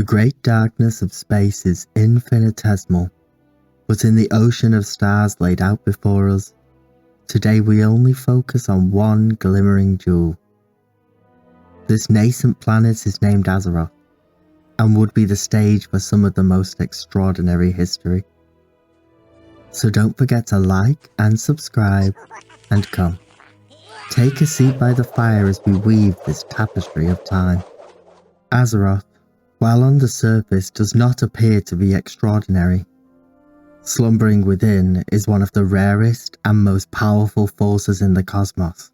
The great darkness of space is infinitesimal, but in the ocean of stars laid out before us, today we only focus on one glimmering jewel. This nascent planet is named Azeroth, and would be the stage for some of the most extraordinary history. So don't forget to like and subscribe, and come, take a seat by the fire as we weave this tapestry of time. Azeroth, while on the surface, does not appear to be extraordinary. Slumbering within is one of the rarest and most powerful forces in the cosmos,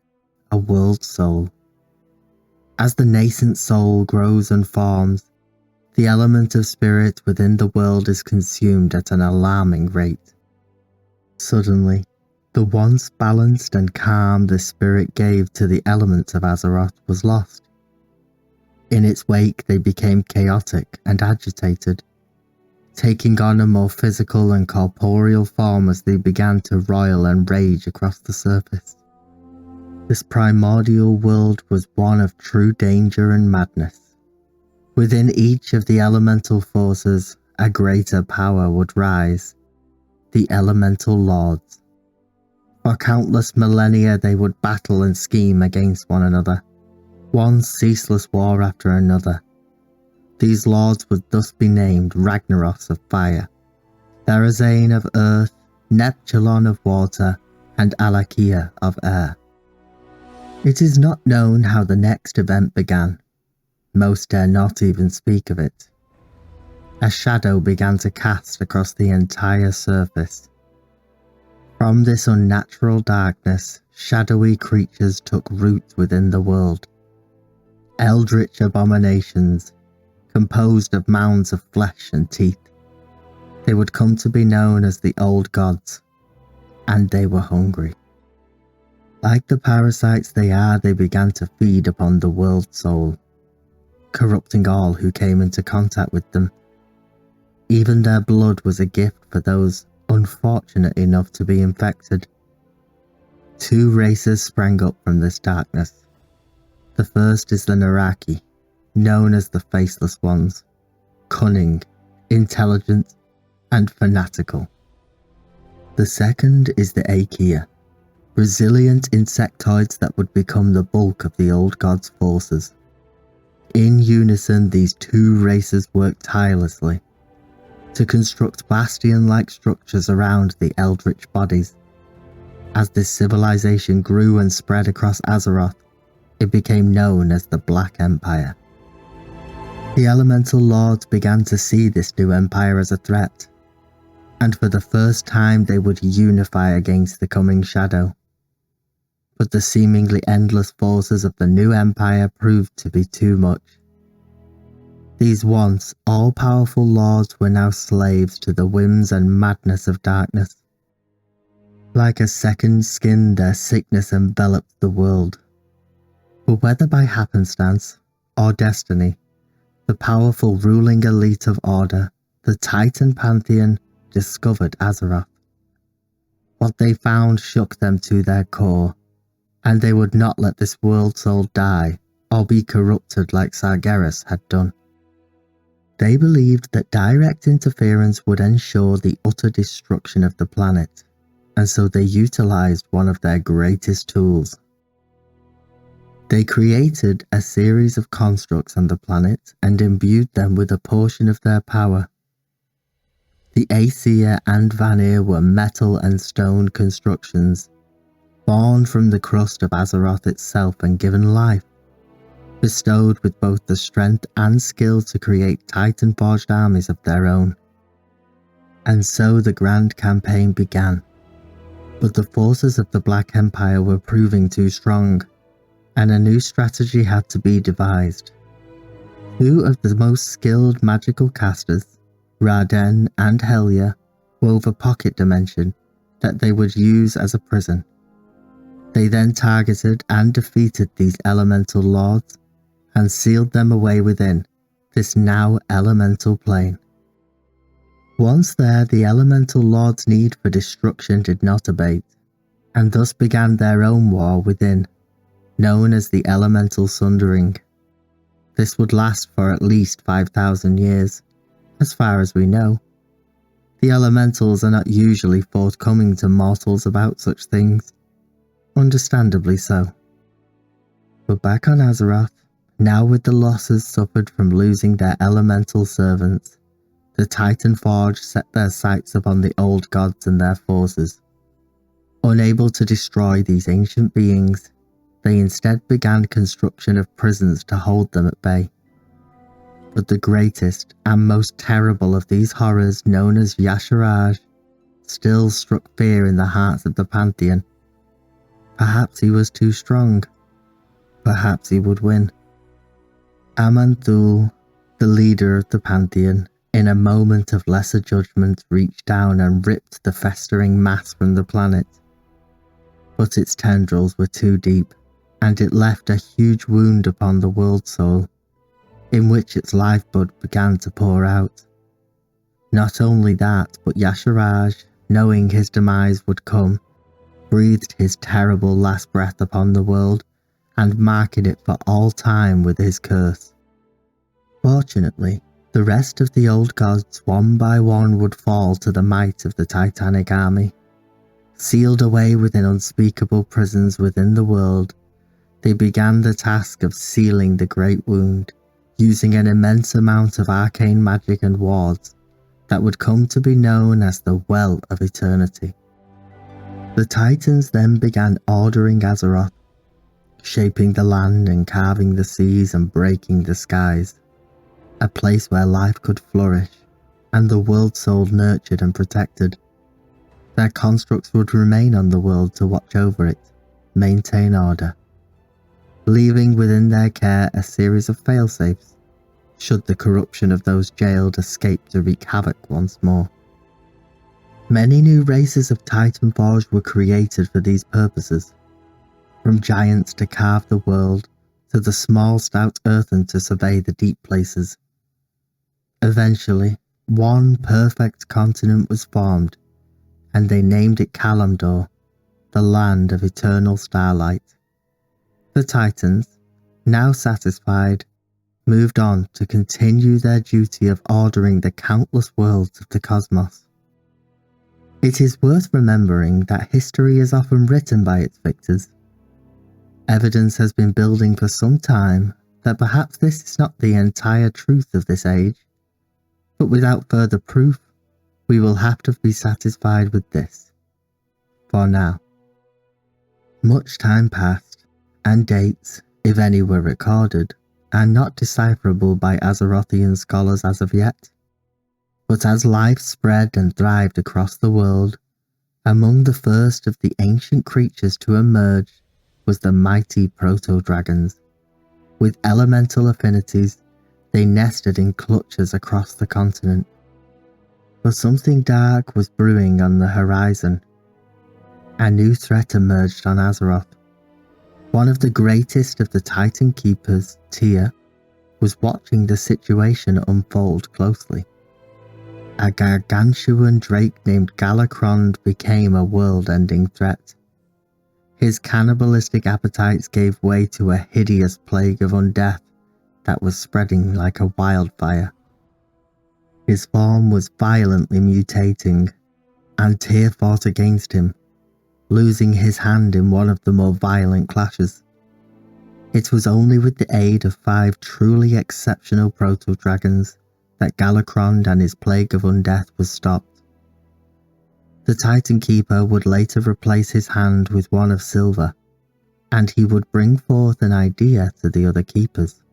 a world soul. As the nascent soul grows and forms, the element of spirit within the world is consumed at an alarming rate. Suddenly, the once balanced and calm the spirit gave to the elements of Azeroth was lost. In its wake they became chaotic and agitated, taking on a more physical and corporeal form as they began to roil and rage across the surface. This primordial world was one of true danger and madness. Within each of the elemental forces, a greater power would rise, the elemental lords. For countless millennia they would battle and scheme against one another, one ceaseless war after another. These lords would thus be named Ragnaros of fire, Therazane of earth, Neptulon of water, and Alakia of air. It is not known how the next event began. Most dare not even speak of it. A shadow began to cast across the entire surface. From this unnatural darkness, shadowy creatures took root within the world. Eldritch abominations, composed of mounds of flesh and teeth. They would come to be known as the Old Gods, and they were hungry. Like the parasites they are, they began to feed upon the world soul, corrupting all who came into contact with them. Even their blood was a gift for those unfortunate enough to be infected. Two races sprang up from this darkness. The first is the Naraki, known as the Faceless Ones, cunning, intelligent, and fanatical. The second is the Akia, resilient insectoids that would become the bulk of the Old Gods' forces. In unison, these two races worked tirelessly to construct bastion-like structures around the eldritch bodies. As this civilization grew and spread across Azeroth, it became known as the Black Empire. The elemental lords began to see this new empire as a threat, and for the first time they would unify against the coming shadow. But the seemingly endless forces of the new empire proved to be too much. These once all-powerful lords were now slaves to the whims and madness of darkness. Like a second skin, their sickness enveloped the world. But whether by happenstance or destiny, the powerful ruling elite of Order, the Titan Pantheon, discovered Azeroth. What they found shook them to their core, and they would not let this world soul die or be corrupted like Sargeras had done. They believed that direct interference would ensure the utter destruction of the planet, and so they utilized one of their greatest tools. They created a series of constructs on the planet and imbued them with a portion of their power. The Aesir and Vanir were metal and stone constructions, born from the crust of Azeroth itself and given life, bestowed with both the strength and skill to create Titan-forged armies of their own. And so the grand campaign began. But the forces of the Black Empire were proving too strong, and a new strategy had to be devised. Two of the most skilled magical casters, Raden and Helya, wove a pocket dimension that they would use as a prison. They then targeted and defeated these elemental lords and sealed them away within this now elemental plane. Once there, the elemental lords' need for destruction did not abate, and thus began their own war within, known as the Elemental Sundering. This would last for at least 5,000 years, as far as we know. The elementals are not usually forthcoming to mortals about such things, understandably so. But back on Azeroth, now with the losses suffered from losing their elemental servants, the Titan Forge set their sights upon the old gods and their forces. Unable to destroy these ancient beings, they instead began construction of prisons to hold them at bay. But the greatest and most terrible of these horrors, known as Y'Shaarj, still struck fear in the hearts of the Pantheon. Perhaps he was too strong. Perhaps he would win. Aman'Thul, the leader of the Pantheon, in a moment of lesser judgment reached down and ripped the festering mass from the planet. But its tendrils were too deep, and it left a huge wound upon the world soul, in which its lifeblood began to pour out. Not only that, but Y'Shaarj, knowing his demise would come, breathed his terrible last breath upon the world, and marking it for all time with his curse. Fortunately, the rest of the old gods one by one would fall to the might of the Titanic army. Sealed away within unspeakable prisons within the world, they began the task of sealing the great wound, using an immense amount of arcane magic and wards that would come to be known as the Well of Eternity. The Titans then began ordering Azeroth, shaping the land and carving the seas and breaking the skies, a place where life could flourish and the world soul nurtured and protected. Their constructs would remain on the world to watch over it, maintain order, leaving within their care a series of failsafes, should the corruption of those jailed escape to wreak havoc once more. Many new races of Titanforged were created for these purposes, from giants to carve the world, to the small stout earthen to survey the deep places. Eventually, one perfect continent was formed, and they named it Kalimdor, the land of eternal starlight. The Titans, now satisfied, moved on to continue their duty of ordering the countless worlds of the cosmos. It is worth remembering that history is often written by its victors. Evidence has been building for some time that perhaps this is not the entire truth of this age, but without further proof, we will have to be satisfied with this, for now. Much time passed, and dates, if any were recorded, are not decipherable by Azerothian scholars as of yet. But as life spread and thrived across the world, among the first of the ancient creatures to emerge was the mighty proto-dragons. With elemental affinities, they nested in clutches across the continent. But something dark was brewing on the horizon. A new threat emerged on Azeroth. One of the greatest of the Titan Keepers, Tyr, was watching the situation unfold closely. A gargantuan drake named Galakrond became a world-ending threat. His cannibalistic appetites gave way to a hideous plague of undeath that was spreading like a wildfire. His form was violently mutating, and Tyr fought against him, losing his hand in one of the more violent clashes. It was only with the aid of 5 truly exceptional proto-dragons that Galakrond and his plague of undeath was stopped. The Titan Keeper would later replace his hand with one of silver, and he would bring forth an idea to the other keepers.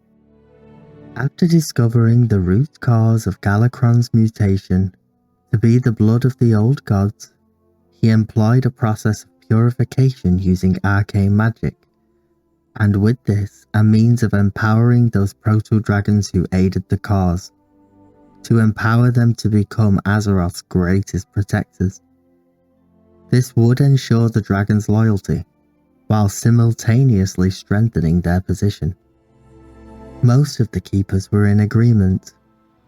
After discovering the root cause of Galakrond's mutation to be the blood of the old gods, he employed a process of purification using arcane magic, and with this a means of empowering those proto-dragons who aided the cause, to empower them to become Azeroth's greatest protectors. This would ensure the dragons' loyalty, while simultaneously strengthening their position. Most of the keepers were in agreement,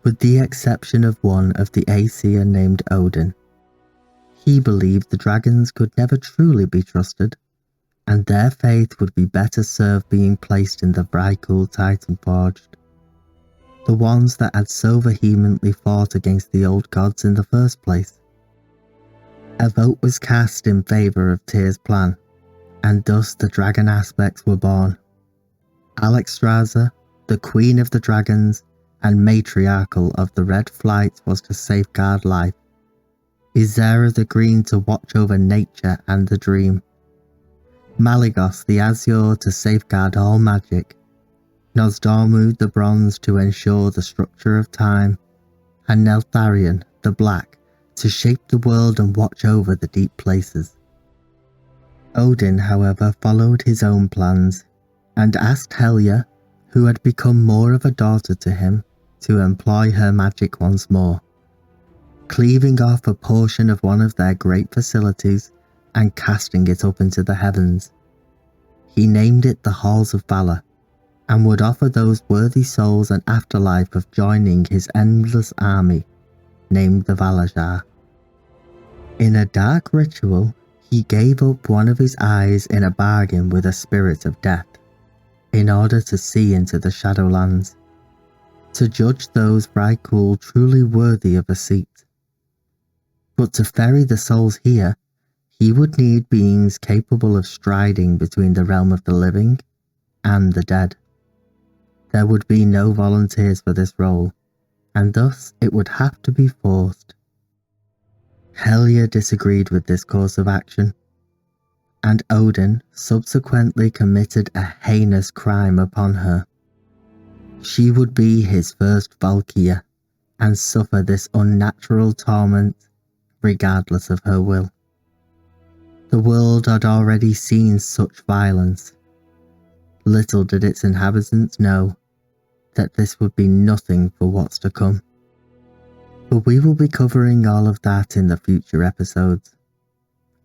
with the exception of one of the Aesir named Odin. He believed the dragons could never truly be trusted, and their faith would be better served being placed in the Vrykul Titanforged. the ones that had so vehemently fought against the old gods in the first place. A vote was cast in favour of Tyr's plan, and thus the dragon aspects were born. Alexstrasza, the queen of the dragons and matriarchal of the Red Flight, was to safeguard life. Izera the Green to watch over nature and the dream. Malygos the Azure to safeguard all magic. Nosdormu the Bronze to ensure the structure of time. And Neltharion the Black to shape the world and watch over the deep places. Odin, however, followed his own plans and asked Helya, who had become more of a daughter to him, to employ her magic once more, cleaving off a portion of one of their great facilities and casting it up into the heavens. He named it the Halls of Valor, and would offer those worthy souls an afterlife of joining his endless army, named the Valajar. In a dark ritual, he gave up one of his eyes in a bargain with a spirit of death, in order to see into the Shadowlands, to judge those Vrykul truly worthy of a seat. But to ferry the souls here, he would need beings capable of striding between the realm of the living and the dead. There would be no volunteers for this role, and thus it would have to be forced. Helya disagreed with this course of action, and Odin subsequently committed a heinous crime upon her. She would be his first Valkyria and suffer this unnatural torment regardless of her will. The world had already seen such violence. Little did its inhabitants know that this would be nothing for what's to come. But we will be covering all of that in the future episodes.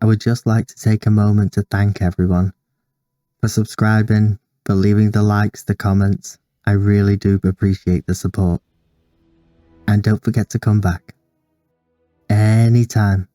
I would just like to take a moment to thank everyone for subscribing, for leaving the likes, the comments. I really do appreciate the support. And don't forget to come back anytime.